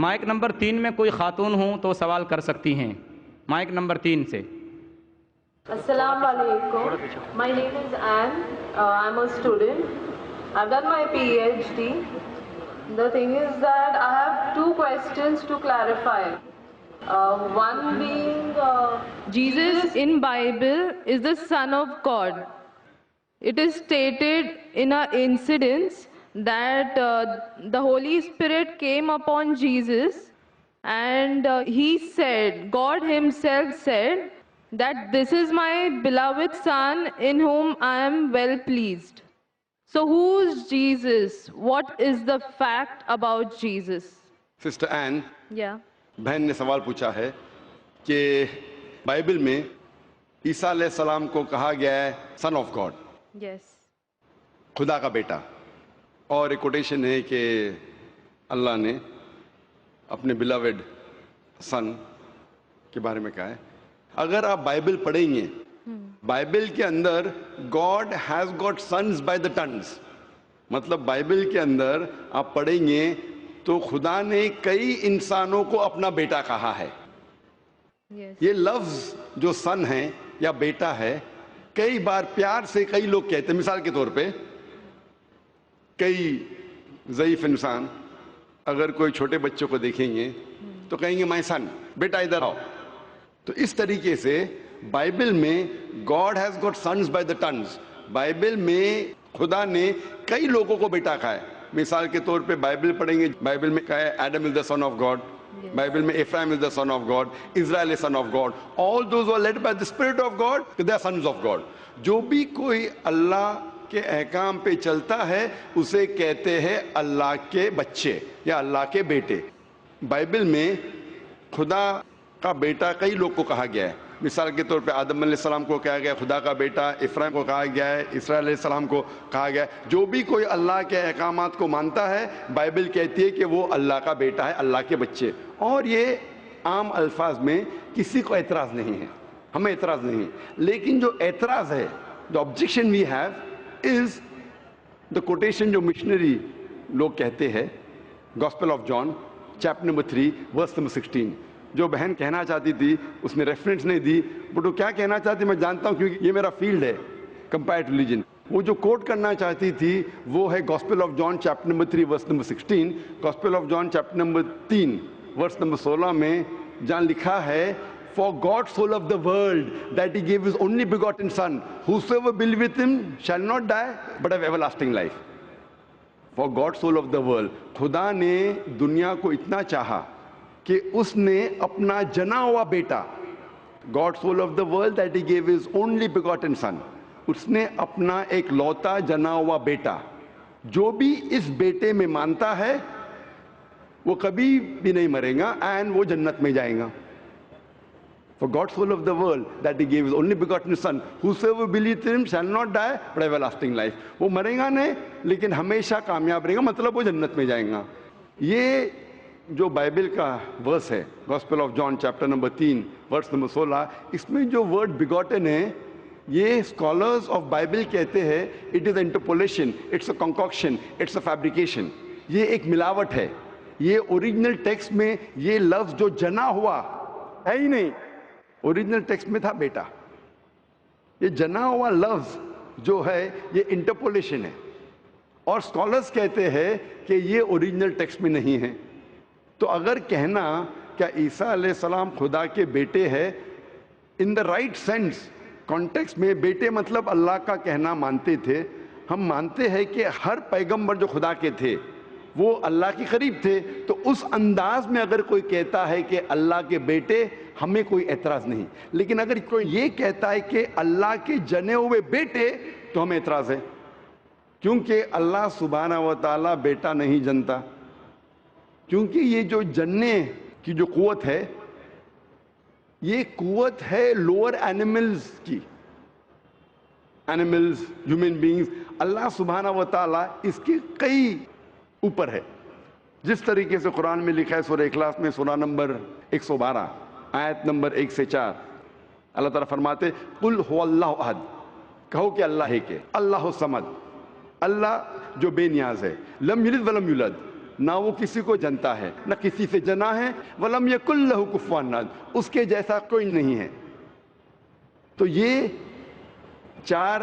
Mic number 3 میں کوئی خاتون ہوں تو سوال کر سکتی ہیں، مائک نمبر 3 سے۔ Assalamu alaikum. My name is Anne. I'm a student. I've done my PhD. The thing is that I have two questions to clarify. One being, Jesus in Bible is the Son of God. It is stated in an incident that the Holy Spirit came upon Jesus and he said, God himself said, that this is my beloved Son in whom I am well pleased. So who's Jesus? What is the fact about Jesus? Sister Ann, Yeah. بہن نے سوال پوچھا ہے کہ Bible میں عیسیٰ علیہ السلام کو کہا گیا ہے سن آف گاڈ، Yes. خدا کا بیٹا، اور ایک کوٹیشن ہے کہ اللہ نے اپنے بلاوڈ سن کے بارے میں کہا ہے۔ اگر آپ بائبل پڑھیں گے، بائبل کے اندر God has got sons by the tons, مطلب بائبل کے اندر آپ پڑھیں گے تو خدا نے کئی انسانوں کو اپنا بیٹا کہا ہے۔ Yes. یہ لفظ جو سن ہے یا بیٹا ہے، کئی بار پیار سے کئی لوگ کہتے ہیں۔ مثال کے طور پہ کئی ضعیف انسان اگر کوئی چھوٹے بچوں کو دیکھیں گے تو کہیں گے مائی سن، بیٹا ادھر آؤ۔ تو اس طریقے سے بائبل میں God has got sons by the tons, Bible میں خدا نے کئی لوگوں کو بیٹا کہا ہے۔ مثال کے طور پہ بائبل پڑھیں گے، بائبل میں کہا ہے Adam is the son of God, Bible میں Ephraim is the son of God, Israel is son of God, all those who are led by the spirit of God they are sons of God. جو بھی کوئی اللہ کے احکام پہ چلتا ہے اسے کہتے ہیں اللہ کے بچے یا اللہ کے بیٹے۔ بائبل میں خدا کا بیٹا کئی لوگ کو کہا گیا ہے۔ مثال کے طور پہ آدم علیہ السلام کو کہا گیا خدا کا بیٹا، افرایم کو کہا گیا ہے، اسرائیل علیہ السلام کو کہا گیا ہے۔ جو بھی کوئی اللہ کے احکامات کو مانتا ہے بائبل کہتی ہے کہ وہ اللہ کا بیٹا ہے، اللہ کے بچے۔ اور یہ عام الفاظ میں کسی کو اعتراض نہیں ہے، ہمیں اعتراض نہیں ہے۔ لیکن جو اعتراض ہے، جو objection we have is the quotation جو مشنری لوگ کہتے ہیں، Gospel of John chapter number 3 verse number 16۔ جو بہن کہنا چاہتی تھی اس نے ریفرنس نہیں دی، بٹ وہ کیا کہنا چاہتی میں جانتا ہوں کیونکہ یہ میرا فیلڈ ہے، کمپیئرڈ ریلیجن۔ وہ جو کوٹ کرنا چاہتی تھی وہ ہے gospel of John chapter number 3 verse number 16۔ Gospel of John chapter number 3 verse number 16 میں جہاں لکھا ہے For God so loved the world that he gave his only begotten son, whosoever believeth with him shall not die but have everlasting life. For God so loved the world. خدا نے دنیا کو اتنا چاہا کہ اس نے اپنا جنا ہوا بیٹا، God so loved the world that he gave his only begotten son. اس نے اپنا ایک لوتا جنا ہوا بیٹا، جو بھی اس بیٹے میں مانتا ہے وہ کبھی بھی نہیں مرے گا اینڈ وہ جنت میں جائے گا۔ For God so loved the world that he gave his only begotten son, whosoever believeth in him shall not die but have everlasting life. وہ مرے گا نہیں لیکن ہمیشہ کامیاب رہے گا، مطلب وہ جنت میں جائیں گا۔ یہ جو بائبل کا ورس ہے gospel of John chapter number 3 verse number 16، اس میں جو ورڈ بیگوٹن ہے یہ اسکالرز آف بائبل کہتے ہیں it is interpolation, it's a concoction, it's a fabrication. یہ ایک ملاوٹ ہے۔ یہ اوریجنل ٹیکسٹ میں یہ لفظ جو جنا ہوا ہے ہی نہیں، اوریجنل ٹیکسٹ میں تھا بیٹا۔ یہ جنا ہوا لفظ جو ہے یہ انٹرپولیشن ہے، اور اسکالرز کہتے ہیں کہ یہ اوریجنل ٹیکسٹ میں نہیں ہے۔ تو اگر کہنا کیا عیسیٰ علیہ السلام خدا کے بیٹے ہے ان دا رائٹ سینس کانٹیکسٹ میں، بیٹے مطلب اللہ کا کہنا مانتے تھے۔ ہم مانتے ہیں کہ ہر پیغمبر جو خدا کے تھے وہ اللہ کے قریب تھے، تو اس انداز میں اگر کوئی کہتا ہے کہ اللہ کے بیٹے، ہمیں کوئی اعتراض نہیں۔ لیکن اگر کوئی یہ کہتا ہے کہ اللہ کے جنے ہوئے بیٹے، تو ہمیں اعتراض ہے، کیونکہ اللہ سبحانہ و تعالیٰ بیٹا نہیں جنتا۔ کیونکہ یہ جو جننے کی جو قوت ہے یہ قوت ہے لوور اینیملز کی، اینیملز، ہیومن بینگز۔ اللہ سبحانہ و تعالیٰ اس کے کئی اوپر ہے، جس طریقے سے قرآن میں لکھا ہے سورہ اخلاص میں سورہ نمبر 112 آیت نمبر 1 سے 4، اللہ تعالیٰ فرماتے قل هو اللہ احد، کہو کہ اللہ ہے کہ اللہ الصمد، اللہ جو بے نیاز ہے، لم یلد ولم یولد، نہ وہ کسی کو جنتا ہے نہ کسی سے جنا ہے، ولم یکن لہ کفوا احد، اس کے جیسا کوئی نہیں ہے۔ تو یہ 4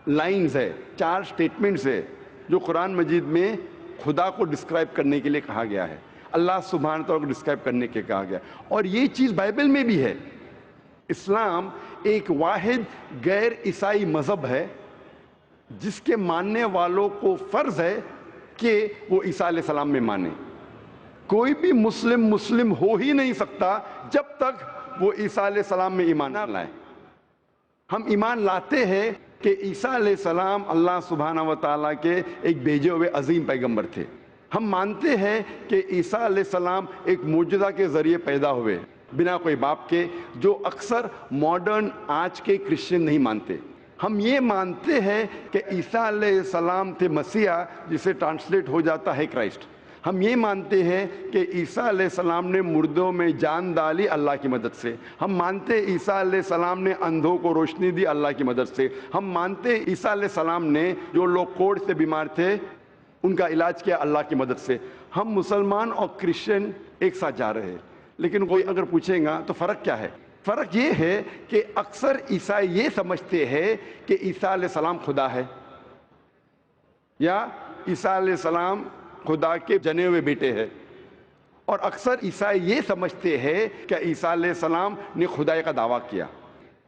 لائنز ہے، 4 سٹیٹمنٹس ہے جو قرآن مجید میں خدا کو ڈسکرائب کرنے کے لیے کہا گیا ہے، اللہ سبحانہ تعالیٰ کو ڈسکرائب کرنے کے کہا گیا، اور یہ چیز بائبل میں بھی ہے۔ اسلام ایک واحد غیر عیسائی مذہب ہے جس کے ماننے والوں کو فرض ہے کہ وہ عیسیٰ علیہ السلام میں مانے۔ کوئی بھی مسلم ہو ہی نہیں سکتا جب تک وہ عیسیٰ علیہ السلام میں ایمان نہ لائے۔ ہم ایمان لاتے ہیں کہ عیسیٰ علیہ السلام اللہ سبحانہ و تعالیٰ کے ایک بھیجے ہوئے عظیم پیغمبر تھے۔ ہم مانتے ہیں کہ عیسیٰ علیہ السلام ایک معجزہ کے ذریعے پیدا ہوئے بنا کوئی باپ کے، جو اکثر ماڈرن آج کے کرسچن نہیں مانتے۔ ہم یہ مانتے ہیں کہ عیسیٰ علیہ السلام تھے مسیح، جسے ٹرانسلیٹ ہو جاتا ہے کرائسٹ۔ ہم یہ مانتے ہیں کہ عیسیٰ علیہ السلام نے مردوں میں جان ڈالی اللہ کی مدد سے۔ ہم مانتے ہیں عیسیٰ علیہ السلام نے اندھوں کو روشنی دی اللہ کی مدد سے۔ ہم مانتے ہیں عیسیٰ علیہ السلام نے جو لوگ کوڑھ سے بیمار تھے ان کا علاج کیا اللہ کی مدد سے۔ ہم مسلمان اور کرسچن ایک ساتھ جا رہے ہیں، لیکن کوئی اگر پوچھے گا تو فرق کیا ہے؟ فرق یہ ہے کہ اکثر عیسائی یہ سمجھتے ہیں کہ عیسیٰ علیہ السلام خدا ہے، یا عیسیٰ علیہ السلام خدا کے جنے ہوئے بیٹے ہیں، اور اکثر عیسائی یہ سمجھتے ہیں کہ عیسیٰ علیہ السلام نے خدائی کا دعویٰ کیا۔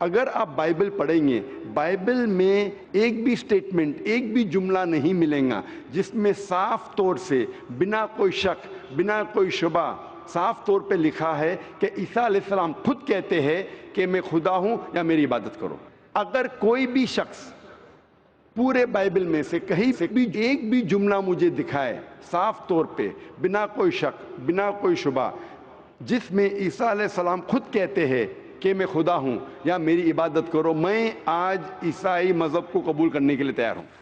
اگر آپ بائبل پڑھیں گے، بائبل میں ایک بھی سٹیٹمنٹ، ایک بھی جملہ نہیں ملے گا جس میں صاف طور سے بنا کوئی شک، بنا کوئی شبہ صاف طور پہ لکھا ہے کہ عیسیٰ علیہ السلام خود کہتے ہیں کہ میں خدا ہوں یا میری عبادت کرو۔ اگر کوئی بھی شخص پورے بائبل میں سے کہیں سے بھی ایک بھی جملہ مجھے دکھائے صاف طور پہ بنا کوئی شک، بنا کوئی شبہ، جس میں عیسیٰ علیہ السلام خود کہتے ہیں کہ میں خدا ہوں یا میری عبادت کرو، میں آج عیسائی مذہب کو قبول کرنے کے لیے تیار ہوں۔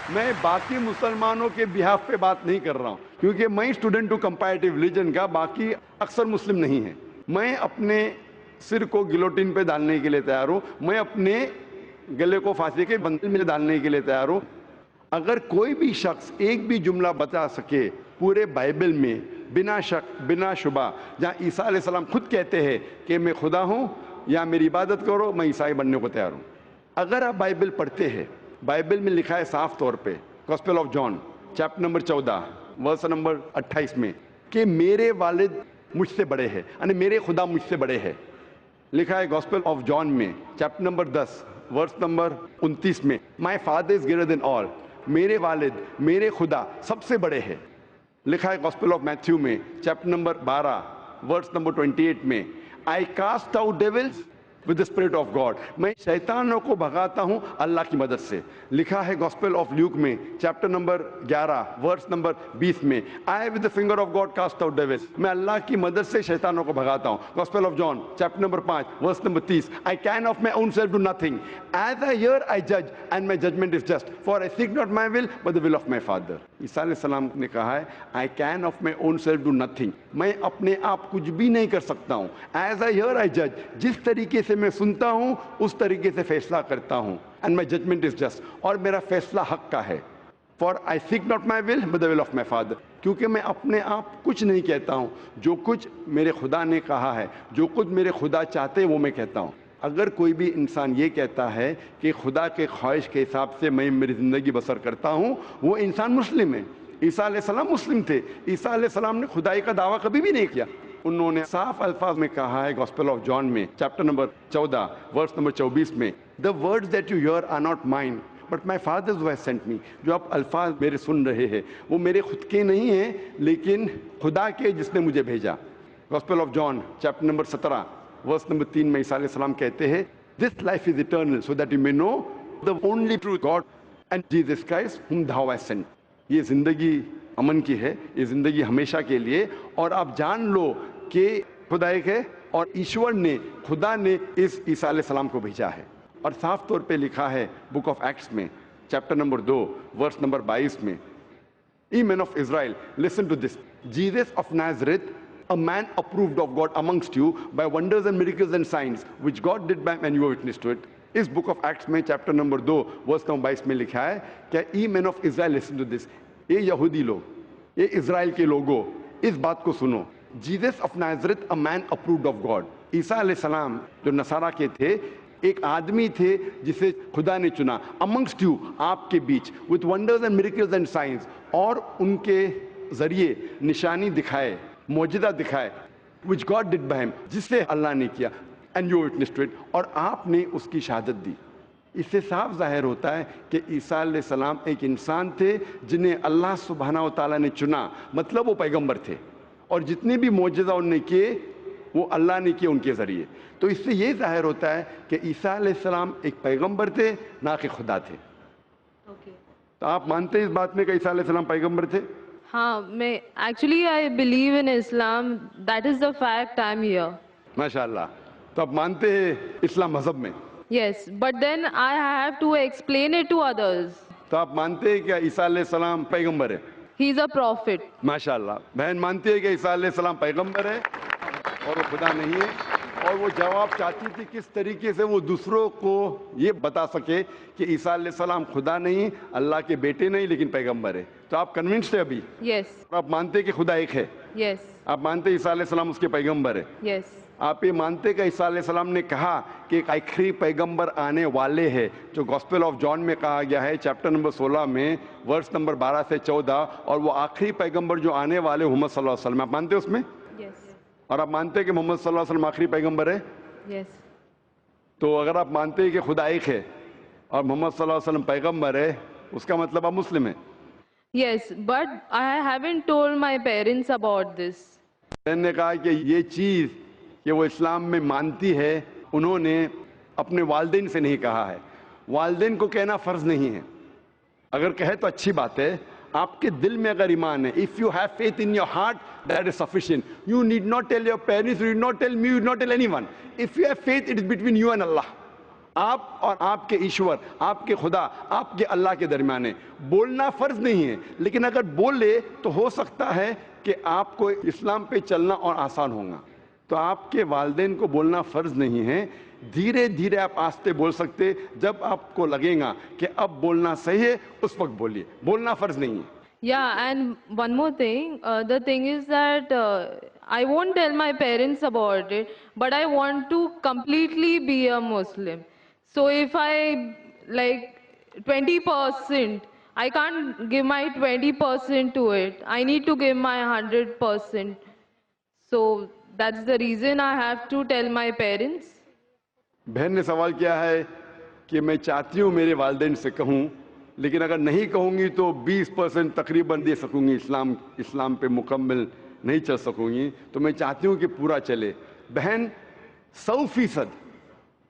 میں باقی مسلمانوں کے بہاف پہ بات نہیں کر رہا ہوں، کیونکہ میں اسٹوڈنٹ ہوں کمپیریٹیو ریلیجن کا، باقی اکثر مسلم نہیں ہیں۔ میں اپنے سر کو گلوٹین پہ ڈالنے کے لیے تیار ہوں، میں اپنے گلے کو پھانسی کے بندل میں ڈالنے کے لیے تیار ہوں۔ اگر کوئی بھی شخص ایک بھی جملہ بتا سکے پورے بائبل میں بنا شک، بنا شبہ، جہاں عیسیٰ علیہ السلام خود کہتے ہیں کہ میں خدا ہوں یا میری عبادت کرو، میں عیسائی بننے کو تیار ہوں۔ اگر آپ بائبل پڑھتے ہیں، بائبل میں لکھا ہے صاف طور پہ، Gospel of John chapter number 14 verse number 28 میں، کہ میرے والد مجھ سے بڑے ہیں، یعنی میرے خدا مجھ سے بڑے ہیں۔ لکھا ہے گاسپل آف جان میں چیپٹر نمبر 10 ورس نمبر 29 میں، my father is greater than آل، میرے والد، میرے خدا سب سے بڑے ہیں۔ لکھا ہے گاسپل آف میتھیو میں چیپٹر نمبر 12 ورس نمبر 28 میں، I cast out devils with the spirit of God، میں شیطانوں کو بھگاتا ہوں اللہ کی مدد سے۔ لکھا ہے گاسپل آف لیوک میں چیپٹر نمبر 11 ورس نمبر 20 میں، I with the finger of God cast out devils، میں اللہ کی مدد سے شیطانوں کو بھگاتا ہوں۔ Gospel of John chapter number 5 verse number 30، I can of my own self do nothing، as I hear I judge and my judgment is just، for I seek not my will but the will of my Father۔ عیسیٰ علیہ السلام نے کہا ہے I can of my own self do nothing، میں اپنے آپ کچھ بھی نہیں کر سکتا ہوں، as I hear I judge، جس طریقے سے میں سنتا ہوں اس طریقے سے فیصلہ کرتا ہوں، and my judgment is just، اور میرا فیصلہ حق کا ہے، for I seek not my will but the will of my Father، کیونکہ میں اپنے آپ کچھ نہیں کہتا ہوں، جو کچھ میرے خدا نے کہا ہے، جو کچھ میرے خدا چاہتے ہیں وہ میں کہتا ہوں۔ اگر کوئی بھی انسان یہ کہتا ہے کہ خدا کے خواہش کے حساب سے میں میری زندگی بسر کرتا ہوں، وہ انسان مسلم ہے۔ عیسیٰ علیہ السلام مسلم تھے، عیسیٰ علیہ السلام نے خدائی کا دعویٰ کبھی بھی نہیں کیا۔ انہوں نے صاف الفاظ میں کہا ہے گاسپل آف جان میں چیپٹر نمبر 14 ورس نمبر 24 میں، the words that you hear are not mine but my Father who has sent me، جو آپ الفاظ میرے سن رہے ہیں وہ میرے خود کے نہیں ہیں لیکن خدا کے جس نے مجھے بھیجا۔ Gospel of John chapter number 17 verse number 3 میں عیسیٰ علیہ السلام کہتے ہیں this life is eternal so that you may know the only true God and Jesus Christ whom thou hast sent۔ یہ زندگی امن کی ہے، یہ زندگی ہمیشہ کے لیے، اور آپ جان لو کہ خدا ایک ہے اور ایشور نے، خدا نے اس عیسیٰ علیہ السلام کو بھیجا ہے۔ اور صاف طور پہ لکھا ہے بک آف ایکٹس میں چیپٹر نمبر 2 ورس نمبر 22 میں، Ye men of Israel, listen to this, Jesus of Nazareth, a man approved of God amongst you by wonders and miracles and signs which God did by and you were witness to it۔ اس book of Acts میں chapter number 2 verse number 22 میں لکھا ہے کہ ای مین of Israel listen to this, یہ یہودی لوگ, یہ اسرائیل کے لوگوں, اس بات کو سنو. Jesus of Nazareth, a man approved of God. عیسیٰ علیہ السلام جو نصارہ کے تھے, ایک آدمی تھے جسے خدا نے چنا, amongst you, آپ کے بیچ, with wonders and miracles and signs, اور ان کے ذریعے نشانی دکھائے, معجزہ دکھائے, which God did by him, جس سے اللہ نے کیا, and you witnessed to it, اور آپ نے اس کی شہادت دی. اس سے صاف ظاہر ہوتا ہے کہ عیسیٰ علیہ السلام ایک انسان تھے جنہیں اللہ سبحانہ و تعالیٰ نے چنا, مطلب وہ پیغمبر تھے, اور جتنے بھی معجزہ انہوں نے کیے وہ اللہ نے کیے ان کے ذریعے. تو اس سے یہ ظاہر ہوتا ہے کہ عیسیٰ علیہ السلام ایک پیغمبر تھے, نہ کہ خدا تھے. تو آپ مانتے ہیں اس بات میں کہ عیسیٰ علیہ السلام پیغمبر تھے؟ ہاں, میں actually I believe in Islam, that is the fact, I am here. ماشاء اللہ. تو آپ مانتے ہیں اسلام مذہب میں؟ Yes, but then I have to explain it to others. تو آپ مانتے ہیں کہ عیسیٰ علیہ السلام پیغمبر ہے؟ ہی از اے پروفٹ. ماشاء اللہ. بہن مانتی ہے کہ عیسیٰ علیہ السلام پیغمبر ہے اور وہ خدا نہیں ہے, اور وہ جواب چاہتی تھی کس طریقے سے وہ دوسروں کو یہ بتا سکے کہ عیسیٰ علیہ السلام خدا نہیں, اللہ کے بیٹے نہیں, لیکن پیغمبر ہے. تو آپ کنونسڈ ہے ابھی؟ یس. آپ مانتے کہ خدا ایک ہے؟ یس. آپ مانتے عیسیٰ علیہ السلام اس کے پیغمبر ہے؟ یس. آپ یہ مانتے کہ عیسیٰ علیہ السلام نے کہا کہ ایک آخری پیغمبر آنے والے ہیں, جو گاسپل آف جان میں کہا گیا ہے چیپٹر نمبر 16 میں ورس نمبر 12 سے 14, اور وہ آخری پیغمبر جو آنے والے محمد صلی اللہ علیہ وسلم, آپ مانتے اس میں؟ یس. اور آپ مانتے ہیں کہ محمد صلی اللہ علیہ وسلم آخری پیغمبر ہے؟ یس. تو اگر آپ مانتے ہیں کہ خدا ایک ہے اور محمد صلی اللہ علیہ وسلم پیغمبر ہے, اس کا مطلب آپ مسلم ہیں. Yes, but I haven't told my parents about this. میں نے کہا کہ یہ چیز کہ وہ اسلام میں مانتی ہے, انہوں نے اپنے والدین سے نہیں کہا ہے. والدین کو کہنا فرض نہیں ہے, اگر کہے تو اچھی بات ہے. آپ کے دل میں اگر ایمان ہے, if you have faith in your heart, that is sufficient. You need not tell your parents, you need not tell me, you need not tell anyone. If you have faith, it is between you and Allah. آپ اور آپ کے ایشور, آپ کے خدا, آپ کے اللہ کے درمیان ہے. بولنا فرض نہیں ہے, لیکن اگر بولے تو ہو سکتا ہے کہ آپ کو اسلام پہ چلنا اور آسان ہوگا. تو آپ کے والدین کو بولنا فرض نہیں ہے, دھیرے دھیرے آپ آستے بول سکتے. جب آپ کو لگے گا کہ اب بولنا صحیح ہے, اس وقت بولیے, بولنا فرض نہیں ہے. Yeah, and one more thing, the thing is that I won't tell my parents about it, but I want to completely be a Muslim. So if I like 20%, I can't give my 20% to it. I need to give my 100%. So that's the reason I have to tell my parents. بہن نے سوال کیا ہے کہ میں چاہتی ہوں میرے والدین سے کہوں, لیکن اگر نہیں کہوں گی تو 20% تقریباً دے سکوں گی, اسلام پہ مکمل نہیں چل سکوں گی. تو میں چاہتی ہوں کہ پورا چلے. بہن 100%,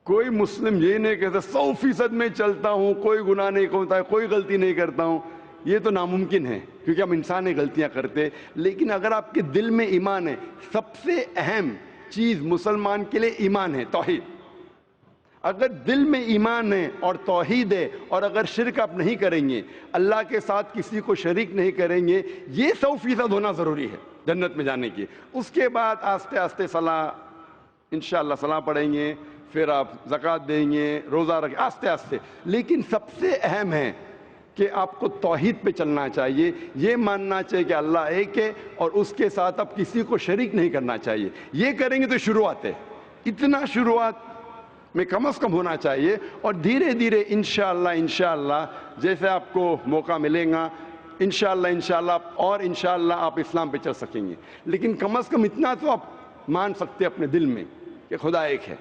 کوئی مسلم یہ نہیں کہتا 100% میں چلتا ہوں, کوئی گناہ نہیں کرتا ہے, کوئی غلطی نہیں کرتا ہوں. یہ تو ناممکن ہے, کیونکہ ہم انسان ہیں, غلطیاں کرتے. لیکن اگر آپ کے دل میں ایمان ہے, سب سے اہم چیز مسلمان کے لیے ایمان ہے, توحید. اگر دل میں ایمان ہے اور توحید ہے, اور اگر شرک آپ نہیں کریں گے, اللہ کے ساتھ کسی کو شریک نہیں کریں گے, یہ 100% ہونا ضروری ہے جنت میں جانے کی. اس کے بعد آستے آستے صلاح, انشاءاللہ صلاح پڑھیں گے, پھر آپ زکوٰۃ دیں گے, روزہ رکھیں, آستے آستے. لیکن سب سے اہم ہے کہ آپ کو توحید پہ چلنا چاہیے, یہ ماننا چاہیے کہ اللہ ایک ہے, اور اس کے ساتھ آپ کسی کو شریک نہیں کرنا چاہیے. یہ کریں گے تو شروعات ہے, اتنا شروعات میں کم از کم ہونا چاہیے. اور دھیرے دھیرے انشاءاللہ جیسے آپ کو موقع ملے گا, انشاءاللہ اور انشاءاللہ آپ اسلام پہ چل سکیں گے. لیکن کم از کم اتنا تو آپ مان سکتے اپنے دل میں کہ خدا ایک ہے,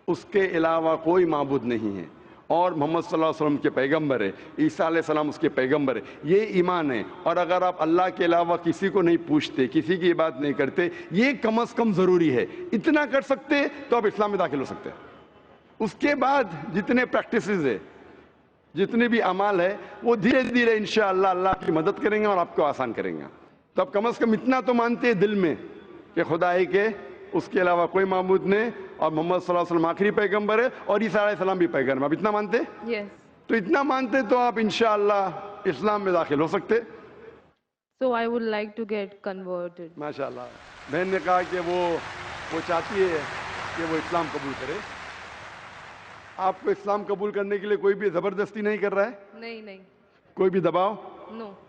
اس کے علاوہ کوئی معبود نہیں ہے, اور محمد صلی اللہ علیہ وسلم کے پیغمبر ہے, عیسیٰ علیہ السلام اس کے پیغمبر ہے. یہ ایمان ہے. اور اگر آپ اللہ کے علاوہ کسی کو نہیں پوچھتے, کسی کی بات نہیں کرتے, یہ کم از کم ضروری ہے. اتنا کر سکتے تو آپ اسلام میں داخل ہو سکتے ہیں. اس کے بعد جتنے پریکٹسز ہے, جتنے بھی اعمال ہے, وہ دھیرے دھیرے انشاءاللہ اللہ کی مدد کریں گے اور آپ کو آسان کریں گے. تو آپ کم از کم اتنا تو مانتے ہیں دل میں کہ خدا ایک ہے, اس کے علاوہ کوئی معبود نہیں, اور محمد صلی اللہ علیہ وسلم آخری پیغمبر ہے, اور عیسیٰ علیہ السلام بھی پیغمبر ہے. آپ اتنا مانتے؟ Yes. تو اتنا مانتے تو آپ انشاءاللہ اسلام میں داخل ہو سکتے. So I would like to get converted. ماشاءاللہ. بہن نے کہا کہ وہ چاہتی ہے کہ وہ اسلام قبول کرے. آپ کو اسلام قبول کرنے کے لیے کوئی بھی زبردستی نہیں کر رہا ہے؟ نہیں. کوئی بھی دباؤ No.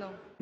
No.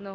No.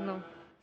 No.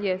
Yes.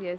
Yes.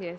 Yes.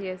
Yes.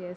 Yes.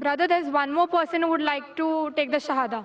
Brother, there's one more person who would like to take the Shahada.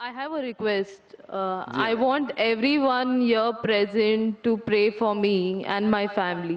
I have a request. I want everyone here present to pray for me and my family.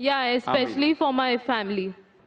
Yeah, especially for my family.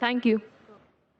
Thank you.